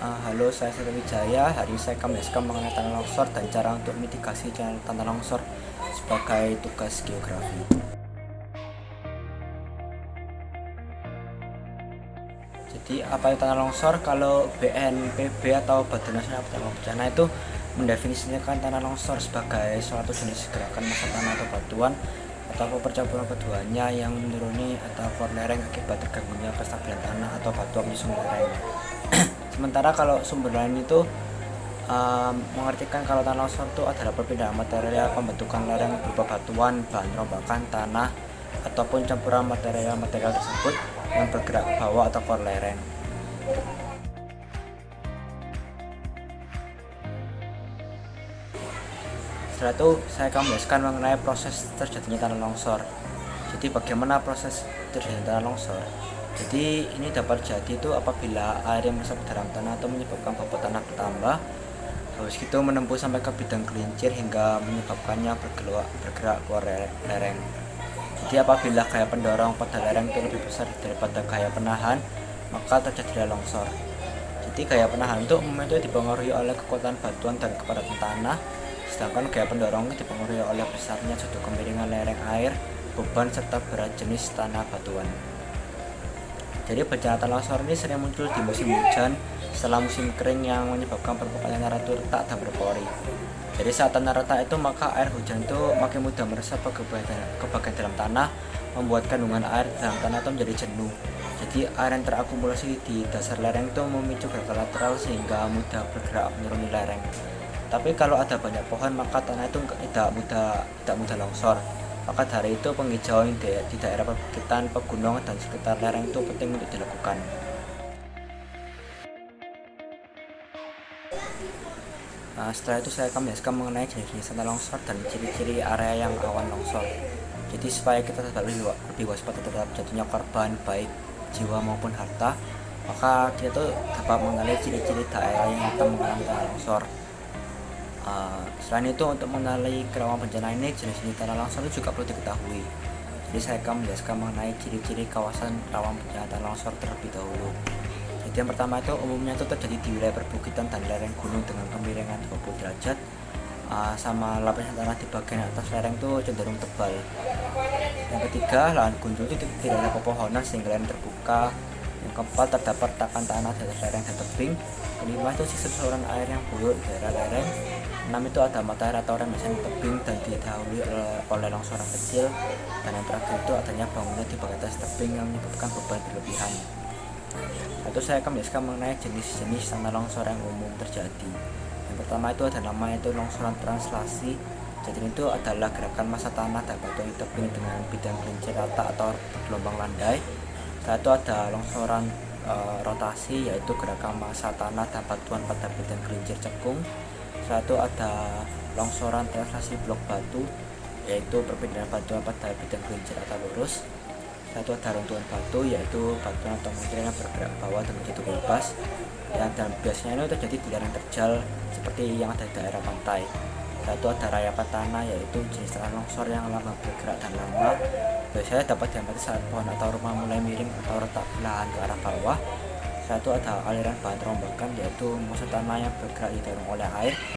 Halo, saya Seto Wijaya. Hari ini saya akan menjelaskan mengenai tanah longsor dan cara untuk mitigasi tanah longsor sebagai tugas geografi. Jadi, apa itu tanah longsor? Kalau BNPB atau Badan Nasional Penanggulangan Bencana itu mendefinisikan tanah longsor sebagai suatu jenis gerakan massa tanah atau batuan atau percampuran keduanya yang menuruni atau keluar lereng akibat terganggunya kestabilan tanah atau batuan menyusun lereng. Sementara kalau sumber lain itu mengartikan kalau tanah longsor itu adalah perpindahan material pembentukan lereng berupa batuan, bahan rombakan, tanah, ataupun campuran material-material tersebut yang bergerak ke bawah atau keluar lereng. Setelah itu saya akan menjelaskan mengenai proses terjadinya tanah longsor. Jadi bagaimana proses terjadinya tanah longsor? Jadi ini dapat terjadi itu apabila air yang meresap dalam tanah atau menyebabkan bobot tanah bertambah. Habis itu menempuh sampai ke bidang gelincir hingga menyebabkannya bergerak keluar lereng. Jadi apabila gaya pendorong pada lereng itu lebih besar daripada gaya penahan, maka terjadilah longsor. Jadi gaya penahan itu umumnya itu dipengaruhi oleh kekuatan batuan dan kepadatan tanah, sedangkan gaya pendorong itu dipengaruhi oleh besarnya sudut kemiringan lereng air, beban serta berat jenis tanah batuan. Jadi bencana tanah longsor ini sering muncul di musim hujan setelah musim kering yang menyebabkan permukaan tanah itu retak dan berpori. Jadi saat tanah retak itu maka air hujan itu makin mudah meresap ke bagian dalam tanah, membuat kandungan air dalam tanah itu menjadi jenuh. Jadi air yang terakumulasi di dasar lereng itu memicu gerakan lateral sehingga mudah bergerak menuruni lereng. Tapi kalau ada banyak pohon maka tanah itu tidak mudah longsor. Maka dari itu penghijauan di daerah perbukitan, pegunungan dan sekitar lereng itu penting untuk dilakukan. Setelah itu saya akan menjelaskan mengenai jenis-jenis tanah longsor dan ciri-ciri area yang rawan longsor. Jadi supaya kita lebih waspada terhadap jatuhnya korban baik jiwa maupun harta, maka kita tuh dapat mengenali ciri-ciri daerah yang akan mengalami tanah longsor. Selain itu untuk mengenali kerawanan bencana ini, jenis-jenis tanah longsor itu juga perlu diketahui. Jadi saya akan menjelaskan mengenai ciri-ciri kawasan rawan bencana tanah longsor terlebih dahulu. Jadi yang pertama itu umumnya itu terjadi di wilayah perbukitan dan lereng gunung dengan kemiringan 20 derajat, sama lapisan tanah di bagian atas lereng itu cenderung tebal. Yang ketiga, lahan gundul itu tidak ada pepohonan sehingga lereng terbuka. Yang keempat, terdapat retakan tanah di atas lereng dan tebing. Kelima itu sistem saluran air yang buruk di daerah lereng. 6 itu ada mata air atau rembesan tebing dan didahului oleh longsoran kecil. Dan yang terakhir itu adanya bangunan di bagian atas tebing yang menyebabkan beban berlebihan. Lalu saya akan menjelaskan mengenai jenis-jenis tanah longsor yang umum terjadi. Yang pertama itu ada namanya itu longsoran translasi. Jadi itu adalah gerakan massa tanah dan batuan di tebing dengan bidang gelincir rata atau bergelombang landai. Setelah itu ada longsoran rotasi, yaitu gerakan massa tanah dan batuan pada bidang gelincir cekung. Setelah itu ada longsoran translasi blok batu, yaitu perpindahan batuan pada bidang gelincir atau lurus. Setelah itu ada runtuhan batu, yaitu batuan atau material yang bergerak ke bawah dan jatuh bebas. Dan biasanya ini terjadi di lereng terjal seperti yang ada di daerah pantai. Setelah itu ada rayapan tanah, yaitu jenis tanah longsor yang lama bergerak dan lama. Biasanya dapat diamati saat pohon atau rumah mulai miring atau retak belahan ke arah bawah. Setelah itu ada aliran bahan rombakan, yaitu massa tanah yang bergerak didorong oleh air.